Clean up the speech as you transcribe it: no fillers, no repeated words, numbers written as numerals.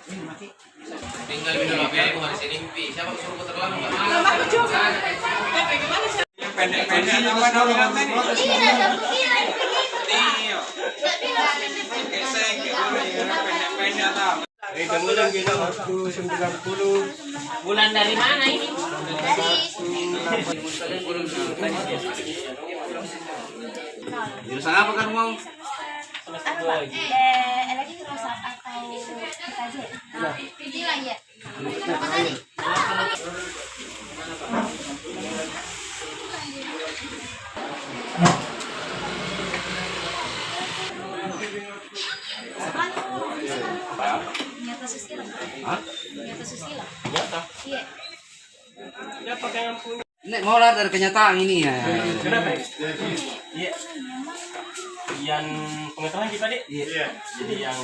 Tinggal minum api aja bukan sini mimpi. Siapa suruh putar lagu? Aku coba. Yang pendek-pendek apa namanya tadi? Ini ada begini. Iya. Kesek pendek-pendek apa? Kemudian kita waktu 90 Bulan dari mana ini? Jurusan apa kan mau? Elektrosak atau IKJ? Ini lagi ya? Nyata Susila. Hah? Nyata Susila. nyata. Iya. Dia pakai yang punya. Ini mau lari dari kenyataan ini ya. Kenapa? Iya. Yang pengetahuan kita, Dik. Iya. Jadi yang